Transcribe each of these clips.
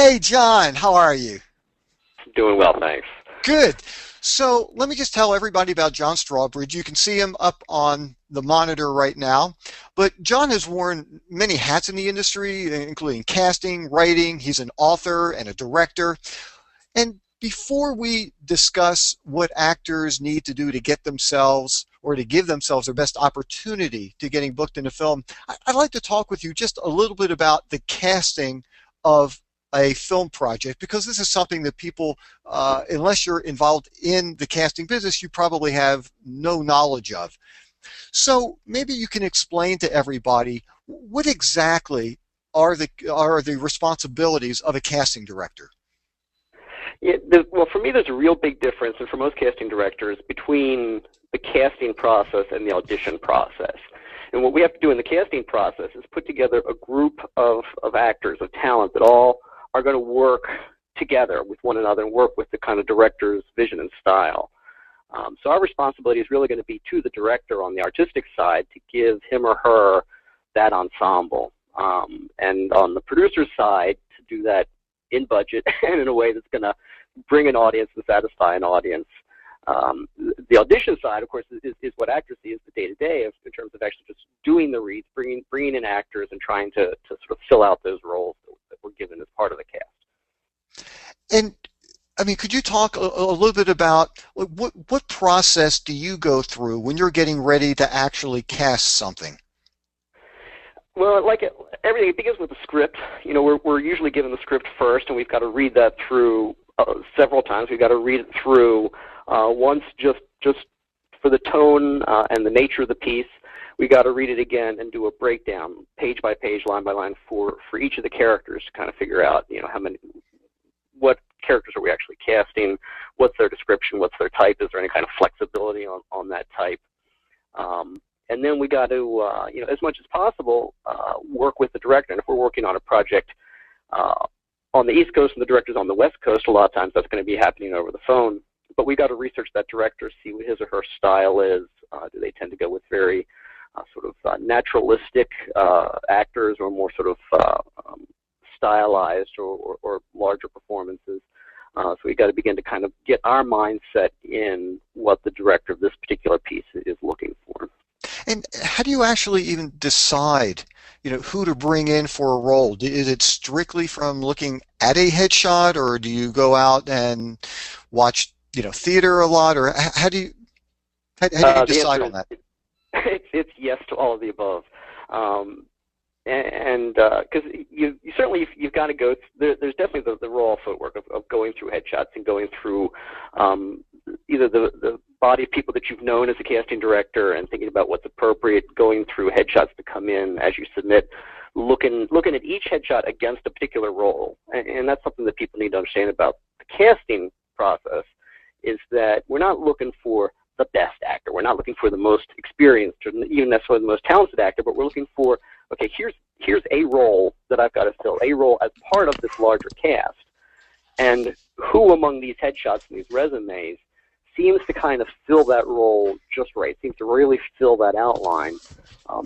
Hey, John, how are you? Doing well, thanks. Good. So let me just tell everybody about John Strawbridge. You can see him up on the monitor right now. But John has worn many hats in the industry, including casting, writing. He's an author and a director. And before we discuss what actors need to do to get themselves or to give themselves their best opportunity to getting booked in a film, I'd like to talk with you just a little bit about the casting of a film project, because this is something that people, unless you're involved in the casting business, you probably have no knowledge of. So maybe you can explain to everybody what exactly are the responsibilities of a casting director. Yeah, well, for me, there's a real big difference, and for most casting directors, between the casting process and the audition process. And what we have to do in the casting process is put together a group of actors, of talent, that all are going to work together with one another and work with the kind of director's vision and style. So our responsibility is really going to be to the director on the artistic side to give him or her that ensemble. And on the producer's side, to do that in budget and in a way that's going to bring an audience and satisfy an audience. The audition side, of course, is what actors see as the day-to-day in terms of actually just doing the reads, bringing in actors and trying to sort of fill out those roles that were given as part of the cast. And I mean, could you talk a little bit about what process do you go through when you're getting ready to actually cast something? Well, everything, it begins with the script. You know, we're usually given the script first, and we've got to read that through several times. We've got to read it through once just for the tone and the nature of the piece. We got to read it again and do a breakdown, page by page, line by line, for each of the characters to kind of figure out, you know, what characters are we actually casting, what's their description, what's their type, is there any kind of flexibility on that type. And then we got to, you know, as much as possible, work with the director. And if we're working on a project on the East Coast and the director's on the West Coast, a lot of times that's going to be happening over the phone. But we got to research that director, see what his or her style is. Do they tend to go with very sort of naturalistic actors, or more sort of stylized or larger performances? So we got to begin to kind of get our mindset in what the director of this particular piece is looking for. And how do you actually even decide, you know, who to bring in for a role? Is it strictly from looking at a headshot, or do you go out and watch, you know, theater a lot, or how do you decide on that? It's yes to all of the above. And because you certainly, you've got to go, there's definitely the raw footwork of going through headshots and going through either the body of people that you've known as a casting director and thinking about what's appropriate, going through headshots to come in as you submit, looking at each headshot against a particular role. And that's something that people need to understand about the casting process, is that we're not looking for the best actor. We're not looking for the most experienced or even necessarily the most talented actor, but we're looking for, okay, here's a role that I've got to fill, a role as part of this larger cast. And who among these headshots and these resumes seems to kind of fill that role just right, seems to really fill that outline.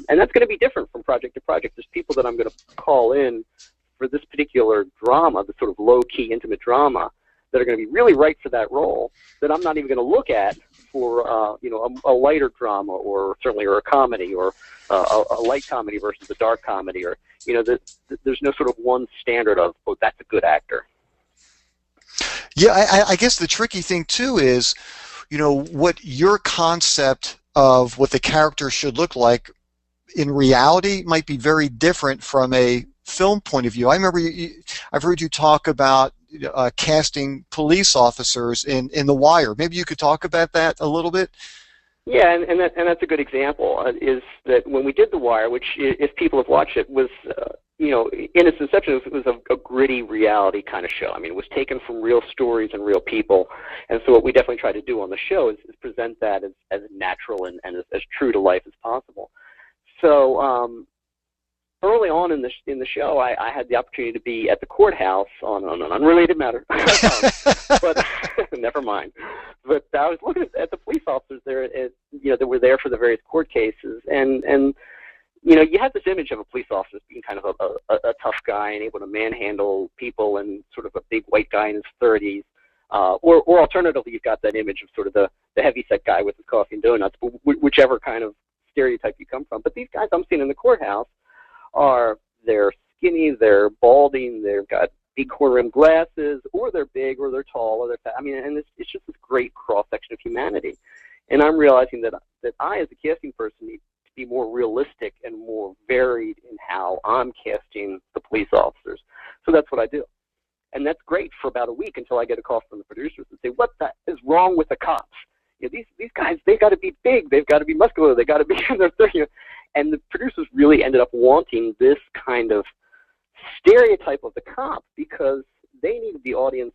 And that's going to be different from project to project. There's people that I'm going to call in for this particular drama, the sort of low-key, intimate drama, that are going to be really right for that role, that I'm not even going to look at for you know, a lighter drama, or certainly a comedy, or a light comedy versus a dark comedy, or, you know, there's no sort of one standard of, oh, that's a good actor. Yeah, I guess the tricky thing too is, you know, what your concept of what the character should look like in reality might be very different from a film point of view. I remember I've heard you talk about casting police officers in The Wire. Maybe you could talk about that a little bit. Yeah, and that's a good example. Is that when we did The Wire, which, if people have watched it, was you know, in its inception, it was a gritty reality kind of show. I mean, it was taken from real stories and real people, and so what we definitely try to do on the show is present that as natural and as true to life as possible. So early on in the show, I had the opportunity to be at the courthouse on an unrelated matter, but never mind. But I was looking at the police officers there, you know, that were there for the various court cases, and you have this image of a police officer being kind of a tough guy and able to manhandle people, and sort of a big white guy in his 30s. Or alternatively, you've got that image of sort of the heavyset guy with his coffee and donuts, but whichever kind of stereotype you come from. But these guys I'm seeing in the courthouse they're skinny, they're balding, they've got big horn-rimmed glasses, or they're big, or they're tall, or they're fat. I mean, and it's just this great cross-section of humanity. And I'm realizing that I, as a casting person, need to be more realistic and more varied in how I'm casting the police officers. So that's what I do. And that's great for about a week until I get a call from the producers and say, what the is wrong with the cops? These guys, they've got to be big, they've got to be muscular, they've got to be in their 30s. And the producers really ended up wanting this kind of stereotype of the cop because they needed the audience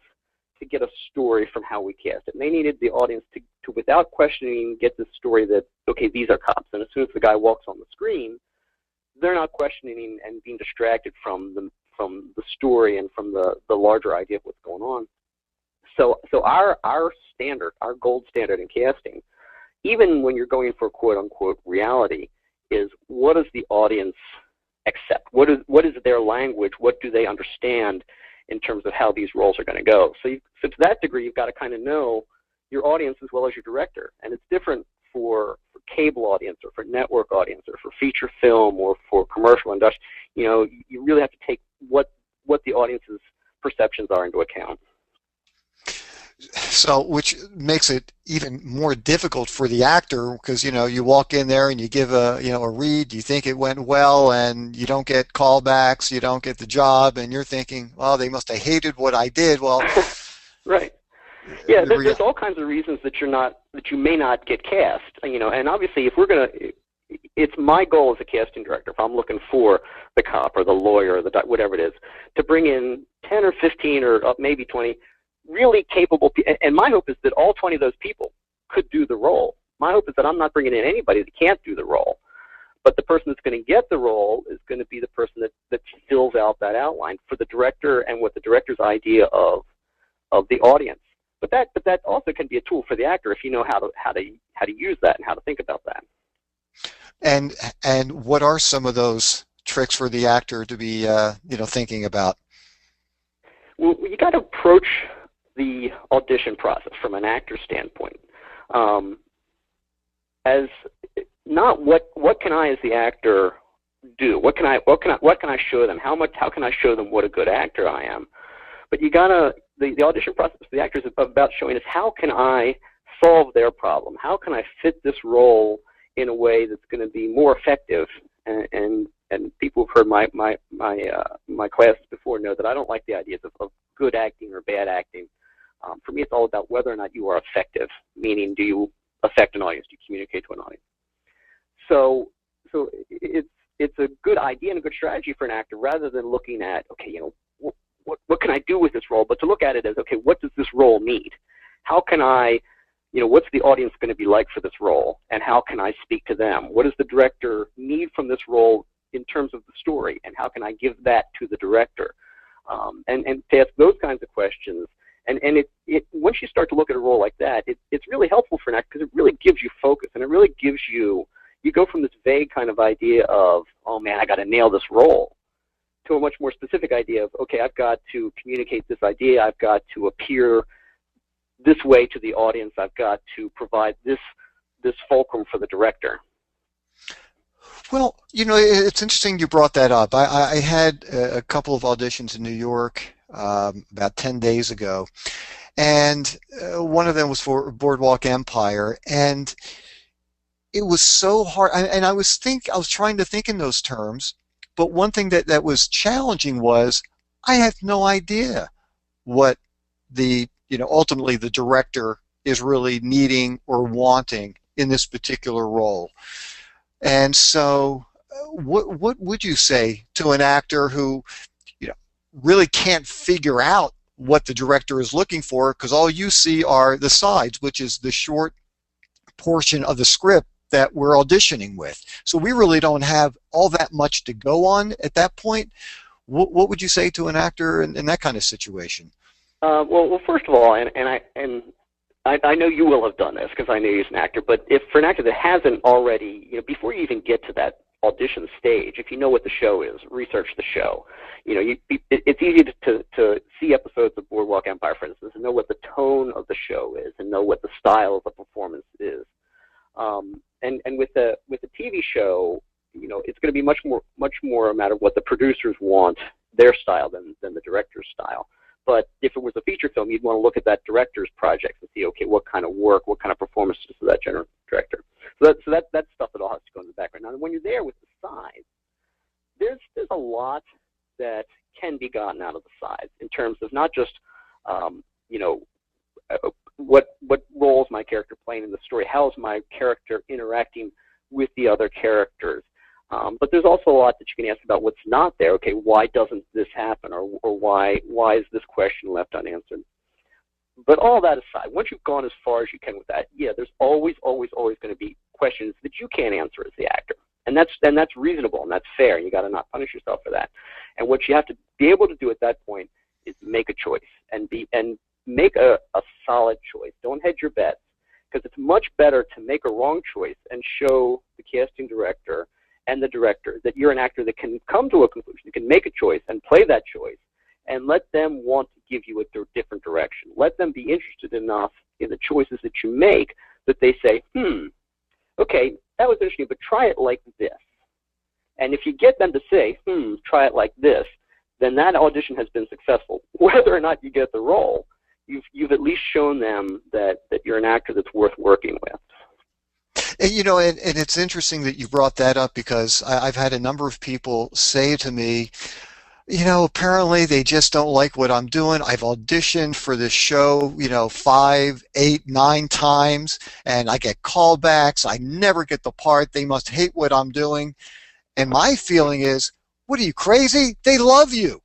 to get a story from how we cast it. And they needed the audience to without questioning, get this story that, okay, these are cops. And as soon as the guy walks on the screen, they're not questioning and being distracted from the story and from the larger idea of what's going on. So our standard, our gold standard in casting, even when you're going for quote-unquote reality, is what does the audience accept? What is their language? What do they understand in terms of how these roles are going to go? So to that degree, you've got to kind of know your audience as well as your director. And it's different for cable audience or for network audience or for feature film or for commercial industry. You really have to take what the audience's perceptions are into account. So, which makes it even more difficult for the actor because, you walk in there and you give a read, you think it went well, and you don't get callbacks, you don't get the job, and you're thinking, well, they must have hated what I did. Well, right. Yeah, there's all kinds of reasons that you may not get cast, and obviously it's my goal as a casting director, if I'm looking for the cop or the lawyer or whatever it is, to bring in 10 or 15 or maybe 20 really capable people. And my hope is that all 20 of those people could do the role. My hope is that I'm not bringing in anybody that can't do the role. But the person that's going to get the role is going to be the person that fills out that outline for the director and what the director's idea of the audience. But that also can be a tool for the actor if you know how to use that and how to think about that. And what are some of those tricks for the actor to be thinking about? Well, you got to approach the audition process from an actor standpoint as not what can I as the actor do? What can I show them? How can I show them what a good actor I am? But you gotta the audition process for the actors is about showing us how can I solve their problem? How can I fit this role in a way that's going to be more effective? And people who've heard my classes before know that I don't like the ideas of good acting or bad acting. For me, it's all about whether or not you are effective, meaning do you affect an audience, do you communicate to an audience? So it's a good idea and a good strategy for an actor rather than looking at, okay, what can I do with this role, but to look at it as, okay, what does this role need? How can I, what's the audience going to be like for this role, and how can I speak to them? What does the director need from this role in terms of the story, and how can I give that to the director? And to ask those kinds of questions. And once you start to look at a role like that, it's really helpful for an actor because it really gives you focus, and it really gives you go from this vague kind of idea of, oh man, I got to nail this role, to a much more specific idea of, okay, I've got to communicate this idea, I've got to appear this way to the audience, I've got to provide this fulcrum for the director. Well, it's interesting you brought that up. I had a couple of auditions in New York about 10 days ago, and one of them was for Boardwalk Empire, and it was so hard. And I was trying to think in those terms, but one thing that was challenging was I had no idea what ultimately the director is really needing or wanting in this particular role. And so what would you say to an actor who really can't figure out what the director is looking for because all you see are the sides, which is the short portion of the script that we're auditioning with. So we really don't have all that much to go on at that point. What would you say to an actor in that kind of situation? Well, first of all, I know you will have done this because I know you're an actor, but if for an actor that hasn't already, before you even get to that audition stage, if you know what the show is, research the show. It's easy to see episodes of Boardwalk Empire, for instance, and know what the tone of the show is, and know what the style of the performance is. And with the TV show, it's going to be much more a matter of what the producers want, their style, than the director's style. But if it was a feature film, you'd want to look at that director's projects and see, okay, what kind of work, what kind of performances does that director. So that's stuff that all has to go in the background. Now, when you're there with the sides, there's a lot that can be gotten out of the sides in terms of not just what roles my character playing in the story, how's my character interacting with the other characters. But there's also a lot that you can ask about what's not there. Okay, why doesn't this happen, or why is this question left unanswered? But all that aside, once you've gone as far as you can with that, yeah, there's always going to be questions that you can't answer as the actor, and that's reasonable and that's fair. And you got to not punish yourself for that. And what you have to be able to do at that point is make a choice and make a solid choice. Don't hedge your bets, because it's much better to make a wrong choice and show the casting director and the director that you're an actor that can come to a conclusion, that can make a choice and play that choice, and let them want to give you a different direction. Let them be interested enough in the choices that you make that they say, okay, that was interesting, but try it like this. And if you get them to say, try it like this, then that audition has been successful. Whether or not you get the role, you've at least shown them that you're an actor that's worth working with. And, and it's interesting that you brought that up, because I've had a number of people say to me, apparently they just don't like what I'm doing. I've auditioned for this show, 5, 8, 9 times, and I get callbacks. I never get the part. They must hate what I'm doing. And my feeling is, what are you, crazy? They love you.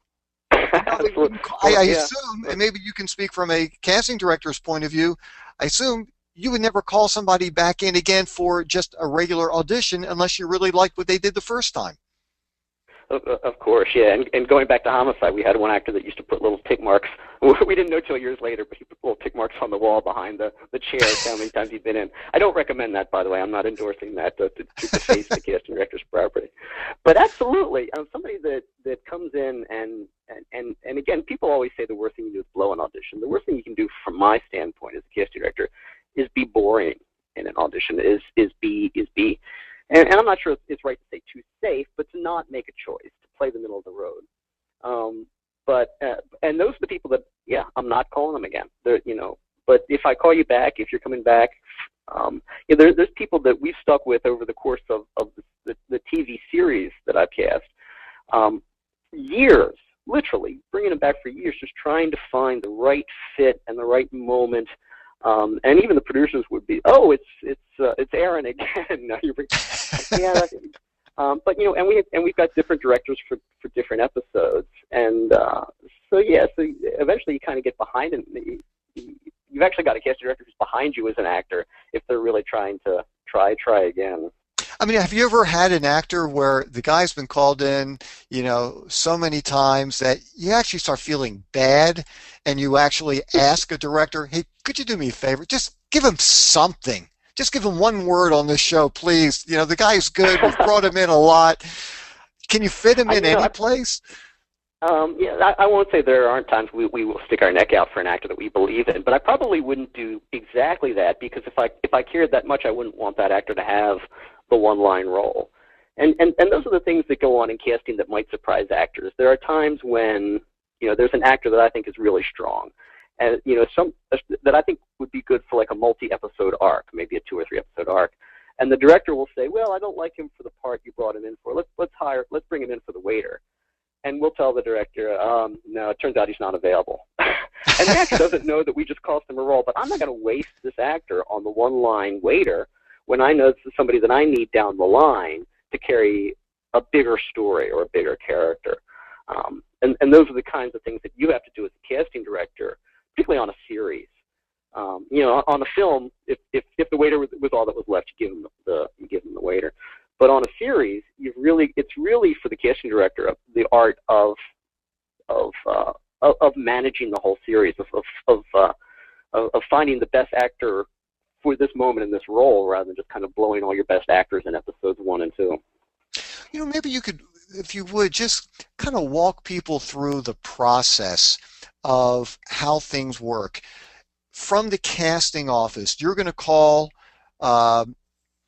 I assume, and maybe you can speak from a casting director's point of view, I assume you would never call somebody back in again for just a regular audition unless you really liked what they did the first time. Of course, yeah. And going back to Homicide, we had one actor that used to put little tick marks. We didn't know till years later, but he put little tick marks on the wall behind the chair how many times he'd been in. I don't recommend that, by the way. I'm not endorsing that to deface the casting director's property. But absolutely, somebody that comes in and again, people always say the worst thing you do is blow an audition. The worst thing you can do, from my standpoint as a casting director, is be boring in an audition. Is be. And I'm not sure it's right to say too safe, but to not make a choice, to play the middle of the road. And those are the people that, yeah, I'm not calling them again. But if I call you back, if you're coming back, there's people that we've stuck with over the course of the TV series that I've cast. Years, literally, bringing them back for years, just trying to find the right fit and the right moment. And even the producers would be, oh, it's Aaron again. Yeah. But we've got different directors for different episodes, and so eventually you kind of get behind it. You've actually got a casting director who's behind you as an actor if they're really trying to try again. I mean, have you ever had an actor where the guy's been called in, so many times that you actually start feeling bad, and you actually ask a director, hey, could you do me a favor? Just give him something. Just give him one word on this show, please. The guy's good. We've brought him in a lot. Can you fit him in any place? I won't say there aren't times we will stick our neck out for an actor that we believe in, but I probably wouldn't do exactly that, because if I cared that much, I wouldn't want that actor to have the one-line role. And those are the things that go on in casting that might surprise actors. There are times when there's an actor that I think is really strong, and some that I think would be good for like a multi-episode arc, maybe a 2 or 3 episode arc. And the director will say, well, I don't like him for the part you brought him in for. Let's bring him in for the waiter. And we'll tell the director, no, it turns out he's not available. And the actor doesn't know that we just cost him a role, but I'm not going to waste this actor on the one-line waiter when I know this is somebody that I need down the line to carry a bigger story or a bigger character. And those are the kinds of things that you have to do as a casting director, particularly on a series. On a film, if the waiter was all that was left, you give him the waiter. But on a series, it's really for the casting director the art of managing the whole series, of finding the best actor for this moment in this role, rather than just kind of blowing all your best actors in episodes 1 and 2. Maybe you could, if you would, just kind of walk people through the process of how things work. From the casting office, you're going to call uh,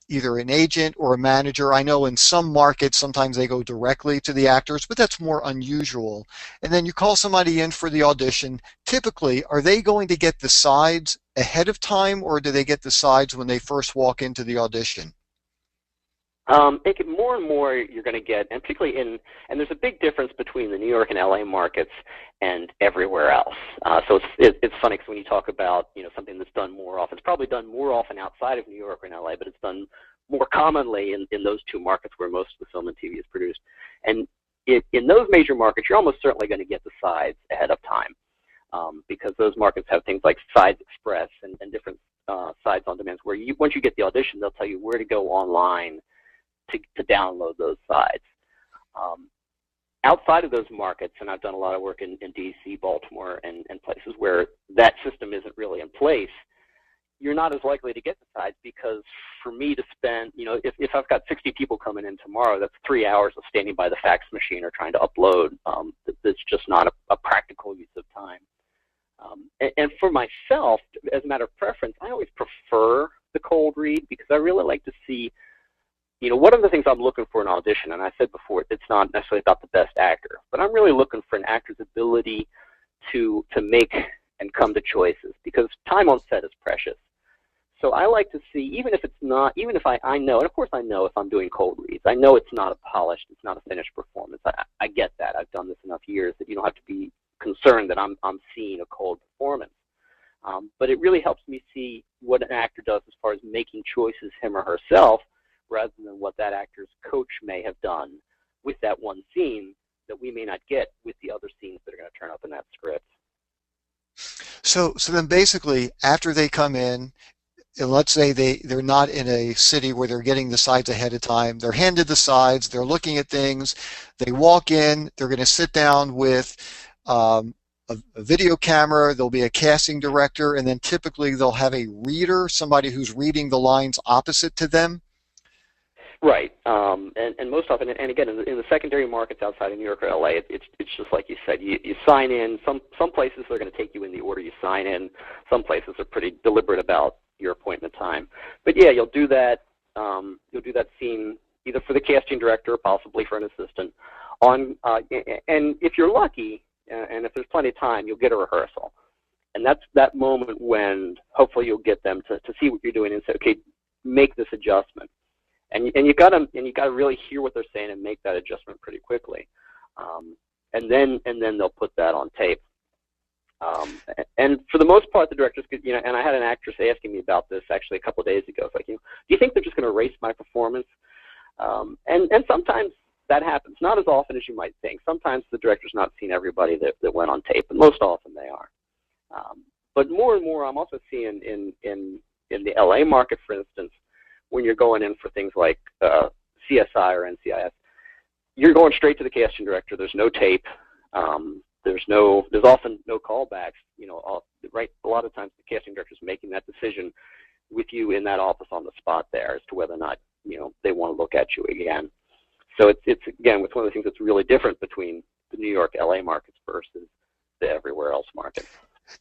either an agent or a manager. I know in some markets, sometimes they go directly to the actors, but that's more unusual. And then you call somebody in for the audition. Typically, are they going to get the sides ahead of time, or do they get the sides when they first walk into the audition? More and more you're going to get, and particularly and there's a big difference between the New York and LA markets and everywhere else. So it's funny because when you talk about, something that's done more often, it's probably done more often outside of New York or in LA, but it's done more commonly in those two markets where most of the film and TV is produced. And in those major markets, you're almost certainly going to get the sides ahead of time, because those markets have things like Sides Express and different sides on demands where once you get the audition, they'll tell you where to go online to download those sides. Outside of those markets, and I've done a lot of work in DC, Baltimore, and places where that system isn't really in place, you're not as likely to get the sides, because for me to spend, if I've got 60 people coming in tomorrow, that's 3 hours of standing by the fax machine or trying to upload. That's just not a practical use of time. And for myself, as a matter of preference, I always prefer the cold read, because I really like to see, one of the things I'm looking for in an audition, and I said before, it's not necessarily about the best actor, but I'm really looking for an actor's ability to make and come to choices, because time on set is precious. So I like to see, even if I know, and of course I know if I'm doing cold reads, I know it's not a polished, it's not a finished performance. I get that. I've done this enough years that you don't have to be concerned that I'm seeing a cold performance. But it really helps me see what an actor does as far as making choices, him or herself, rather than what that actor's coach may have done with that one scene that we may not get with the other scenes that are going to turn up in that script. So then basically, after they come in, and let's say they're not in a city where they're getting the sides ahead of time, they're handed the sides, they're looking at things, they walk in, they're going to sit down with a video camera, there'll be a casting director, and then typically they'll have a reader, somebody who's reading the lines opposite to them. Right, and most often, and again, in the secondary markets outside of New York or LA, it's just like you said. You sign in. Some places are going to take you in the order you sign in. Some places are pretty deliberate about your appointment time. But yeah, you'll do that. You'll do that scene either for the casting director or possibly for an assistant. And if you're lucky, and if there's plenty of time, you'll get a rehearsal. And that's that moment when hopefully you'll get them to see what you're doing and say, okay, make this adjustment. And you gotta really hear what they're saying and make that adjustment pretty quickly, and then they'll put that on tape. And for the most part, the directors could, and I had an actress asking me about this actually a couple of days ago. It's like, do you think they're just going to erase my performance? And sometimes that happens. Not as often as you might think. Sometimes the director's not seen everybody that went on tape, and most often they are. But more and more, I'm also seeing in the LA market, for instance, when you're going in for things like CSI or NCIS, you're going straight to the casting director. There's no tape. There's often no callbacks. Right. A lot of times the casting director's making that decision with you in that office on the spot there as to whether or not they want to look at you again. So it's again, it's one of the things that's really different between the New York, LA markets versus the everywhere else market.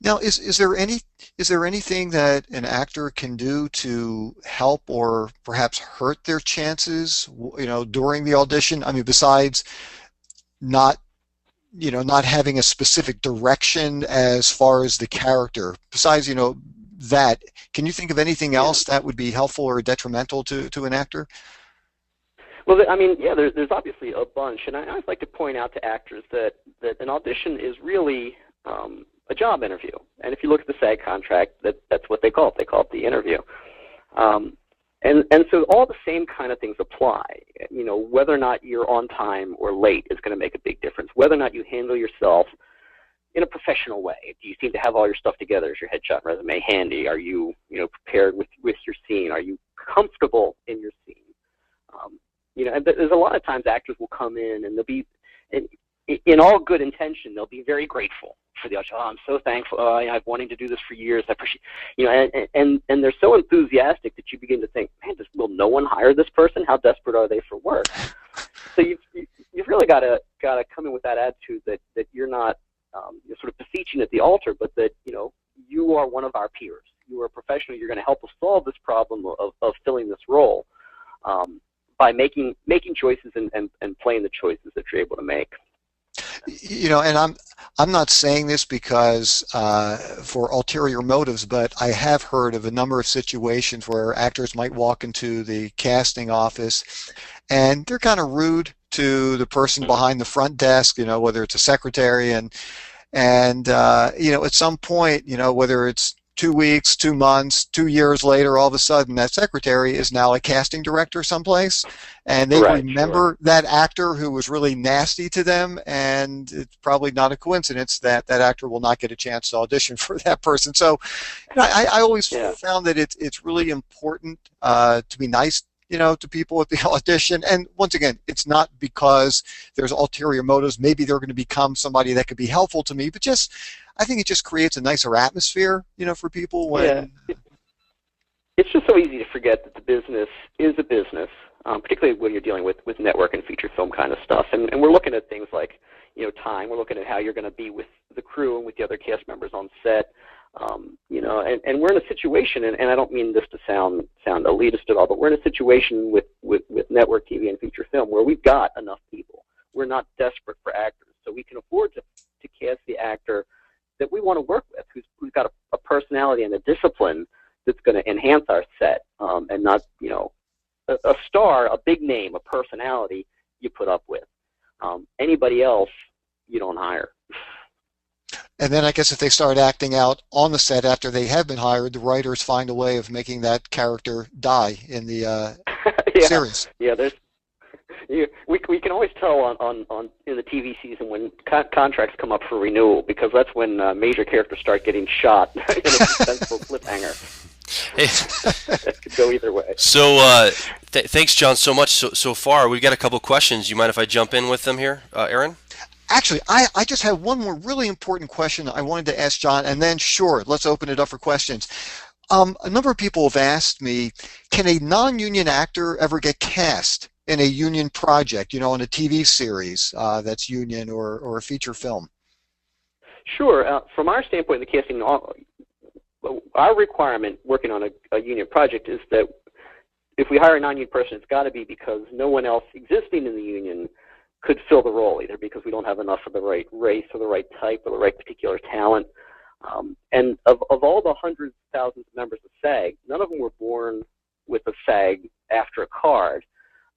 Now, is there anything that an actor can do to help or perhaps hurt their chances, during the audition? I mean, besides not having a specific direction as far as the character. Besides, that, can you think of anything else that would be helpful or detrimental to an actor? Well, I mean, yeah, there's obviously a bunch, and I always like to point out to actors that an audition is really a job interview. And if you look at the SAG contract, that's what they call it. They call it the interview. And so all the same kind of things apply. Whether or not you're on time or late is going to make a big difference. Whether or not you handle yourself in a professional way. Do you seem to have all your stuff together? Is your headshot and resume handy? Are you, prepared with your scene? Are you comfortable in your scene? And there's a lot of times actors will come in and they'll be, in all good intention, they'll be very grateful for the audition. Oh, I'm so thankful. I've wanted to do this for years. I appreciate, and they're so enthusiastic that you begin to think, man, will no one hire this person? How desperate are they for work? So you've really got to come in with that attitude that you're not you're sort of beseeching at the altar, but that you are one of our peers. You are a professional. You're going to help us solve this problem of filling this role by making choices and playing the choices that you're able to make. And I'm not saying this because for ulterior motives, but I have heard of a number of situations where actors might walk into the casting office and they're kind of rude to the person behind the front desk, whether it's a secretary, and at some point, whether it's 2 weeks, 2 months, 2 years later, all of a sudden that secretary is now a casting director someplace, and they Right, remember sure. that actor who was really nasty to them, and it's probably not a coincidence that that actor will not get a chance to audition for that person. So, I always Yeah. found that it's really important to be nice, to people at the audition. And once again, it's not because there's ulterior motives. Maybe they're going to become somebody that could be helpful to me, but just I think it just creates a nicer atmosphere, for people Yeah. when. It's just so easy to forget that the business is a business, particularly when you're dealing with network and feature film kind of stuff. And we're looking at things like, time. We're looking at how you're going to be with the crew and with the other cast members on set. And we're in a situation, and I don't mean this to sound elitist at all, but we're in a situation with network TV and feature film where we've got enough people. We're not desperate for actors, so we can afford to cast the actor that we want to work with, who's got a personality and a discipline that's going to enhance our set, and not, a star, a big name, a personality you put up with. Anybody else, you don't hire. And then I guess if they start acting out on the set after they have been hired, the writers find a way of making that character die in the Yeah, series. yeah. We can always tell on in the TV season when contracts come up for renewal, because that's when major characters start getting shot in a suspenseful cliffhanger. Hey, That could go either way. so thanks, John, so much so far. We've got a couple questions. You mind if I jump in with them here, Aaron? Actually, I just have one more really important question I wanted to ask John, and then sure, let's open it up for questions. A number of people have asked me, can a non-union actor ever get cast in a union project, in a TV series that's union or a feature film? Sure. From our standpoint, in the casting, our requirement working on a union project is that if we hire a non-union person, it's got to be because no one else existing in the union could fill the role, either because we don't have enough of the right race or the right type or the right particular talent. And of all the hundreds of thousands of members of SAG, none of them were born with a SAG after a card,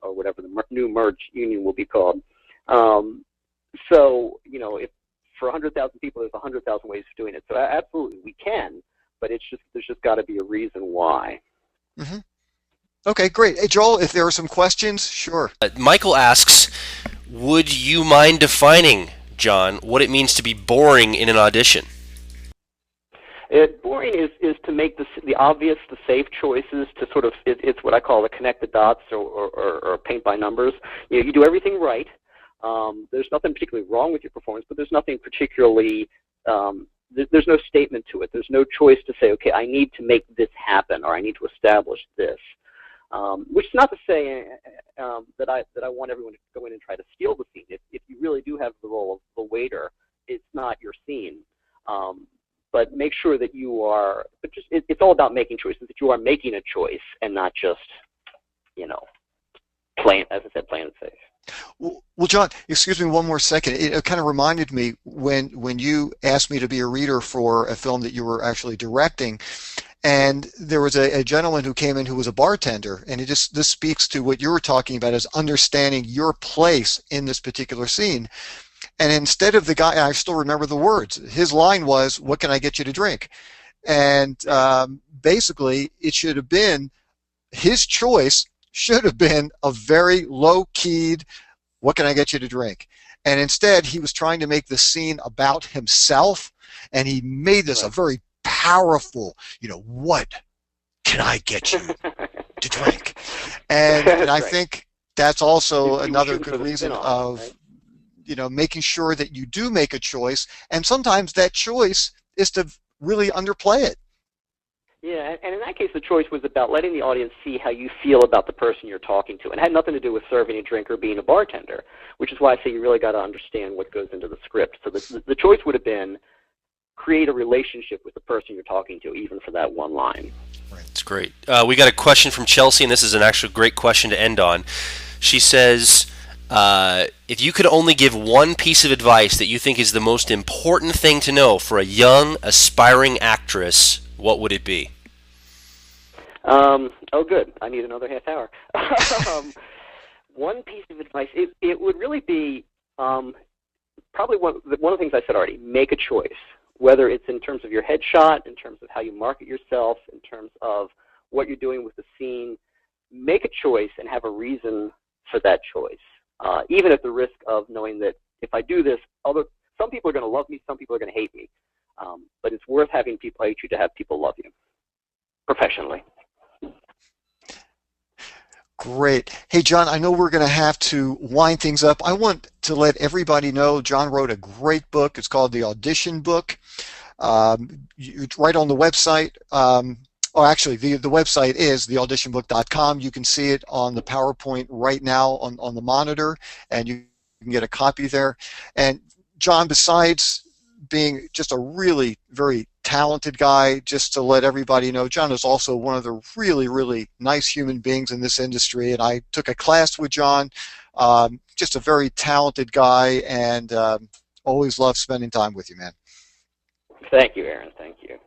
or whatever the new merged union will be called. So, if for 100,000 people, there's 100,000 ways of doing it. So absolutely, we can, but there's just got to be a reason why. Mm-hmm. Okay, great. Hey, Joel, if there are some questions, sure. Michael asks, would you mind defining, John, what it means to be boring in an audition? Boring is to make the obvious, the safe choices, to sort of, it's what I call the connect the dots or paint by numbers. You do everything right. There's nothing particularly wrong with your performance, but there's nothing particularly, there's no statement to it. There's no choice to say, okay, I need to make this happen, or I need to establish this. Which is not to say that I want everyone to go in and try to steal the scene. If you really do have the role of the waiter, it's not your scene. But make sure that you are. But it's all about making choices. That you are making a choice and not just, playing, as I said, playing it safe. Well, John, excuse me one more second. It kind of reminded me when you asked me to be a reader for a film that you were actually directing. And there was a gentleman who came in who was a bartender, and this speaks to what you were talking about, is understanding your place in this particular scene. And instead of the guy, I still remember the words, his line was, "What can I get you to drink?" And basically, it should have been, his choice should have been a very low-keyed, "What can I get you to drink?" And instead, he was trying to make the scene about himself, and he made this a very powerful, what can I get you to drink? And I think that's also another good reason of, right? Making sure that you do make a choice, and sometimes that choice is to really underplay it. Yeah, and in that case, the choice was about letting the audience see how you feel about the person you're talking to. And it had nothing to do with serving a drink or being a bartender, which is why I say you really got to understand what goes into the script. So the choice would have been create a relationship with the person you're talking to, even for that one line. Right. That's great. We got a question from Chelsea, and this is an actual great question to end on. She says, if you could only give one piece of advice that you think is the most important thing to know for a young, aspiring actress, what would it be? Oh, good. I need another half hour. One piece of advice, it would really be probably one of the things I said already, make a choice, whether it's in terms of your headshot, in terms of how you market yourself, in terms of what you're doing with the scene. Make a choice and have a reason for that choice, even at the risk of knowing that if I do this, some people are going to love me, some people are going to hate me. But it's worth having people hate you to have people love you professionally. Great. Hey, John, I know we're going to have to wind things up. I want to let everybody know John wrote a great book. It's called The Audition Book. It's right on the website. Actually, the website is theauditionbook.com. You can see it on the PowerPoint right now on the monitor, and you can get a copy there. And John, besides being just a really very talented guy, just to let everybody know, John is also one of the really, really nice human beings in this industry, and I took a class with John. Just a very talented guy, and always love spending time with you, man. Thank you, Aaron. Thank you.